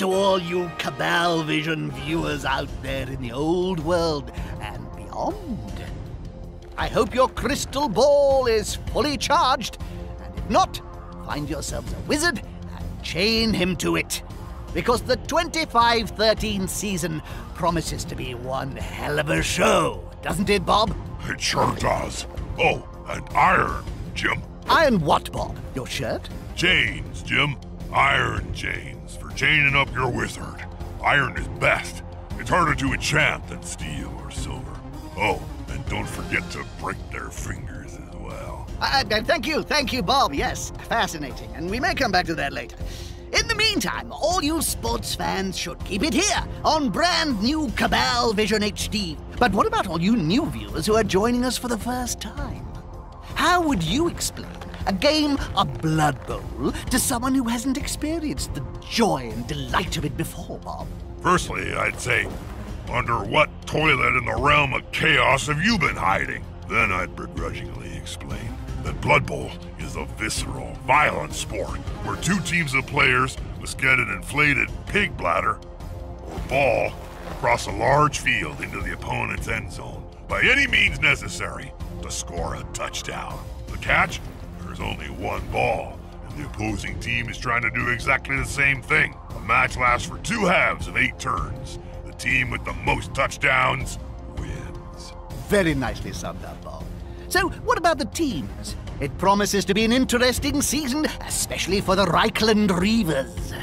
to all you Cabal Vision viewers out there in the old world and beyond. I hope your crystal ball is fully charged, and if not, find yourselves a wizard and chain him to it. Because the 25-13 season promises to be one hell of a show, doesn't it, Bob? It sure does. Oh, and iron, Jim. Iron what, Bob? Your shirt? Chains, Jim. Iron chains for chaining up your wizard. Iron is best. It's harder to enchant than steel or silver. Oh, and don't forget to break their fingers as well. Thank you, Bob. Yes, fascinating. And we may come back to that later. In the meantime, all you sports fans should keep it here on brand new Cabal Vision HD. But what about all you new viewers who are joining us for the first time? How would you explain a game of Blood Bowl to someone who hasn't experienced the joy and delight of it before, Bob? Firstly, I'd say, under what toilet in the realm of chaos have you been hiding? Then I'd begrudgingly explain that Blood Bowl is a visceral, violent sport where two teams of players must get an inflated pig bladder or ball across a large field into the opponent's end zone by any means necessary to score a touchdown. The catch? There's only one ball, and the opposing team is trying to do exactly the same thing. The match lasts for 2 halves of 8 turns. The team with the most touchdowns wins. Very nicely summed up, Bob. So, what about the teams? It promises to be an interesting season, especially for the Reichland Reavers.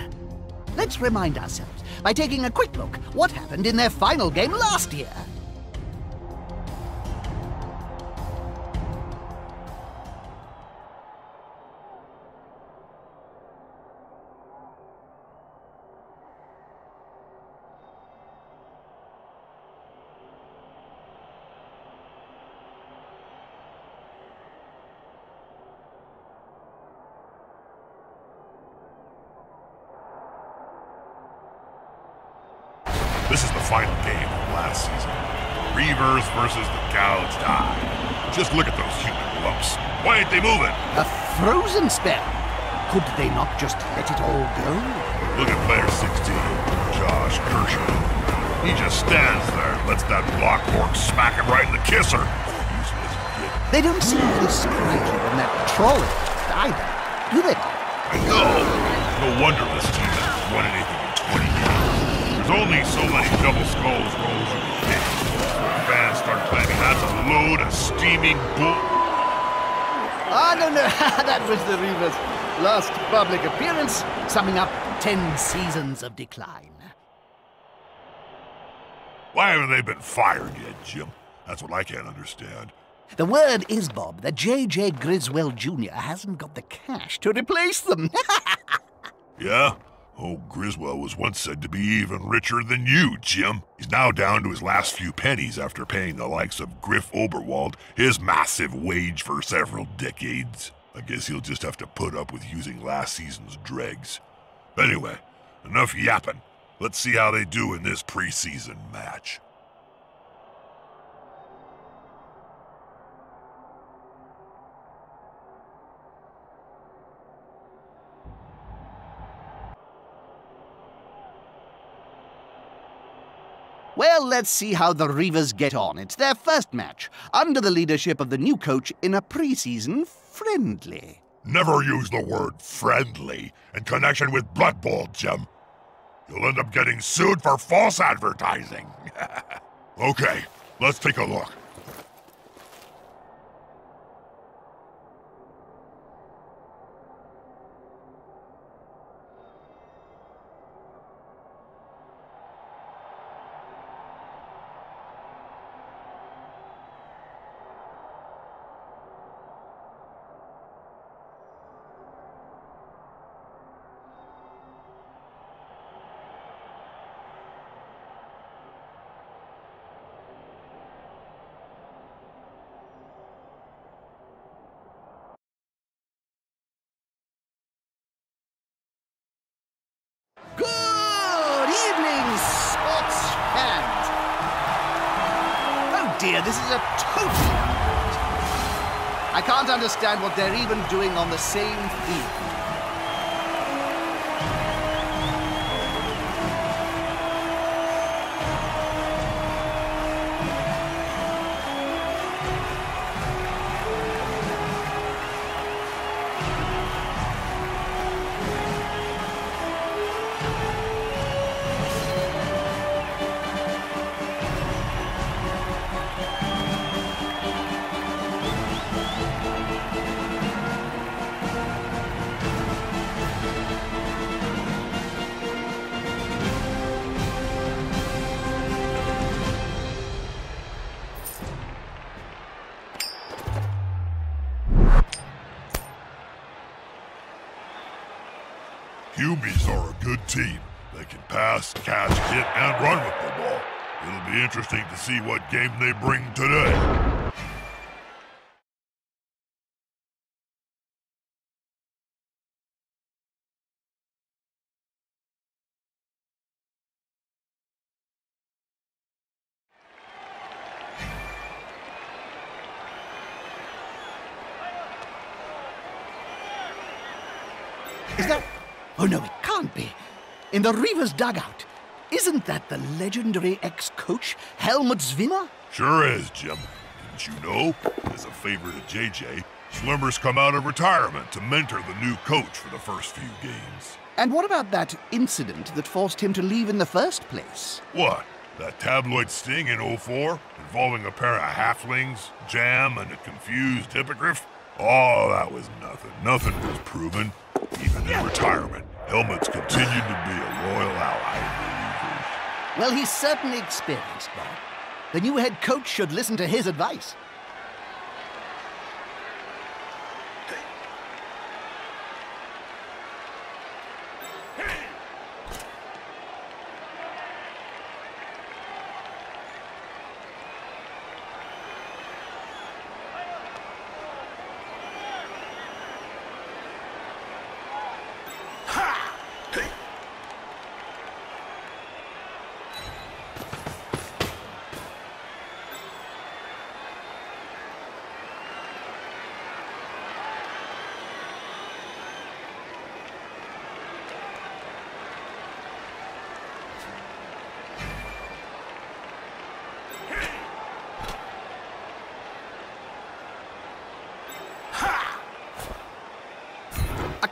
Let's remind ourselves by taking a quick look what happened in their final game last year. This is the final game of last season. Reavers versus the gouged eye. Just look at those human lumps. Why ain't they moving? A frozen spell. Could they not just let it all go? Look at player 16, Josh Kershaw. He just stands there and lets that block fork smack him right in the kisser. Useless git. They don't seem very sprightly when they're trolling either, do they? I know. No wonder this team hasn't won anything in 20 years. There's only so many double skulls rolls you can hit. Fans start claiming that's a load of steaming bull. No, that was the Reavers' last public appearance, summing up 10 seasons of decline. Why haven't they been fired yet, Jim? That's what I can't understand. The word is, Bob, that J.J. Griswold Jr. hasn't got the cash to replace them. Yeah? Oh, Griswold was once said to be even richer than you, Jim. He's now down to his last few pennies after paying the likes of Griff Oberwald his massive wage for several decades. I guess he'll just have to put up with using last season's dregs. Anyway, enough yapping. Let's see how they do in this preseason match. Well, let's see how the Reavers get on. It's their first match, under the leadership of the new coach in a preseason friendly. Never use the word friendly in connection with Blood Bowl, Jim. You'll end up getting sued for false advertising. Okay, let's take a look. Dear, this is a totally unrealistic. I can't understand what they're even doing on the same field. QBs are a good team. They can pass, catch, hit, and run with the ball. It'll be interesting to see what game they bring today. Is that... Oh no, it can't be. In the Reavers dugout. Isn't that the legendary ex-coach, Helmut Zwimer? Sure is, Jim. Didn't you know? As a favor to JJ, Slimmer's come out of retirement to mentor the new coach for the first few games. And what about that incident that forced him to leave in the first place? What? That tabloid sting in '04 involving a pair of halflings, Jam, and a confused hippogriff? Oh, that was nothing. Nothing was proven. Even in retirement, Helmut's continued to be a loyal ally of the Reavers. Well, he's certainly experienced, Bob. The new head coach should listen to his advice.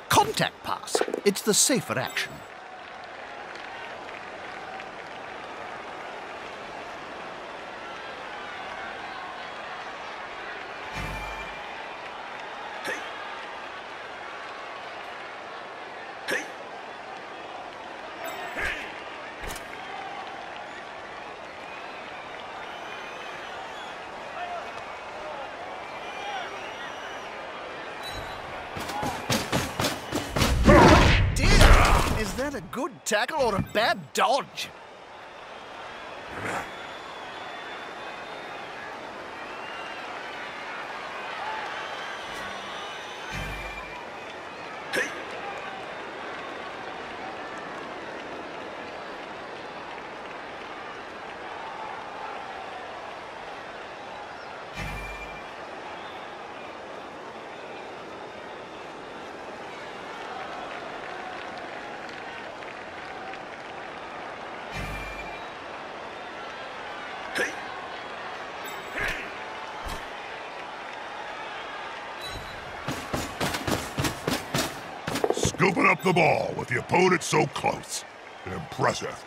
Contact pass. It's the safer action. Is that a good tackle or a bad dodge? Scooping up the ball with the opponent so close. Impressive.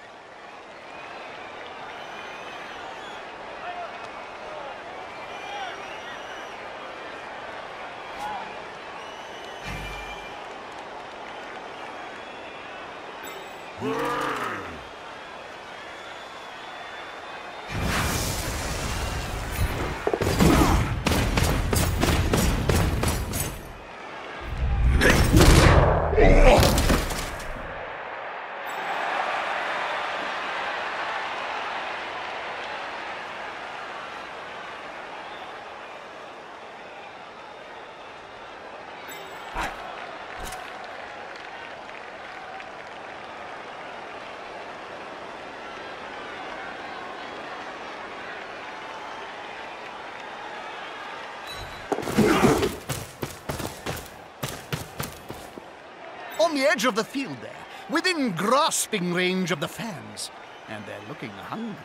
On the edge of the field there, within grasping range of the fans. And they're looking hungry.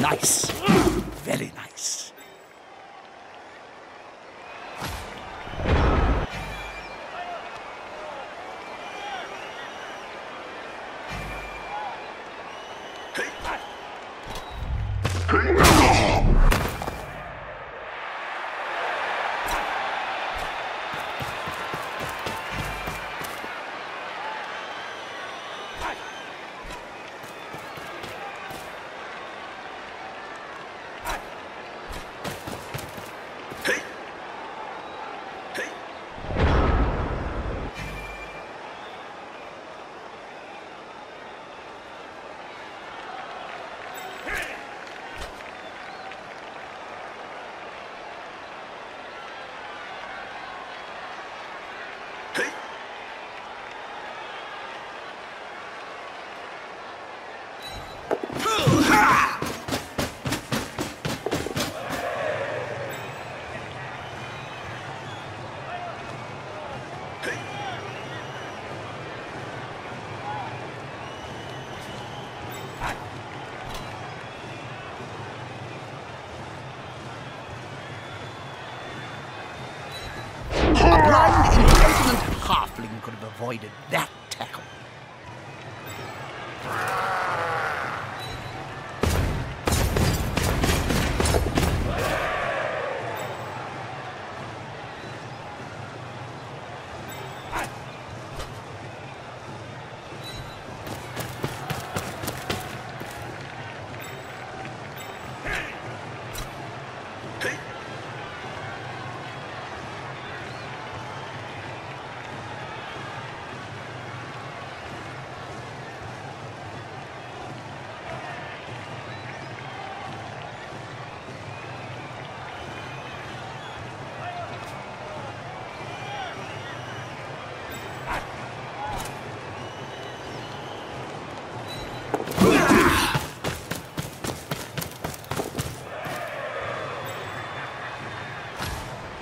Nice. Very nice. A blind, incontinent halfling could have avoided that tackle.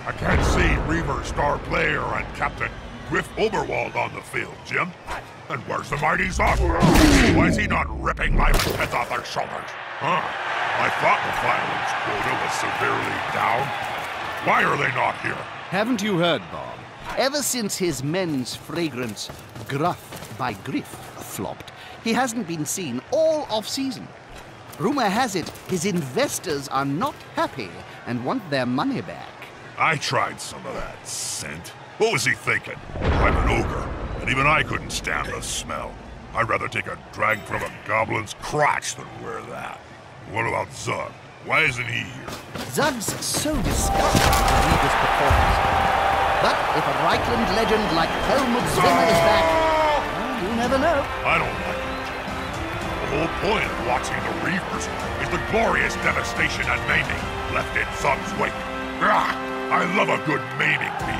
I can't see Reavers star player and Captain Griff Oberwald on the field, Jim. And where's the mighty Zug? Why is he not ripping my heads off their shoulders? Huh? I thought the violence quota was severely down. Why are they not here? Haven't you heard, Bob? Ever since his men's fragrance, Gruff by Griff, flopped, he hasn't been seen all off-season. Rumor has it his investors are not happy and want their money back. I tried some of that scent. What was he thinking? I'm an ogre, and even I couldn't stand the smell. I'd rather take a drag from a goblin's crotch than wear that. What about Zug? Why isn't he here? Zug's so disgusted with Reavers' performance. But if a Reichland legend like Helmut Zimmer is back, well, you never know. I don't like it. The whole point of watching the Reavers is the glorious devastation and maiming left in Zug's wake. I love a good maiming, me.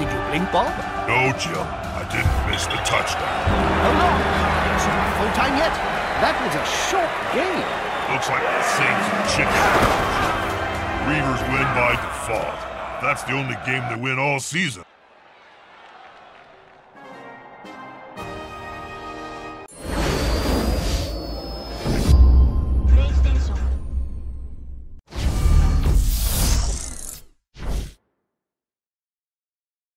Did you blink, Bob? No, Jim. I didn't miss the touchdown. Oh no, it's not full time yet. That was a short game. Looks like the Saints and chicken. Reavers win by default. That's the only game they win all season.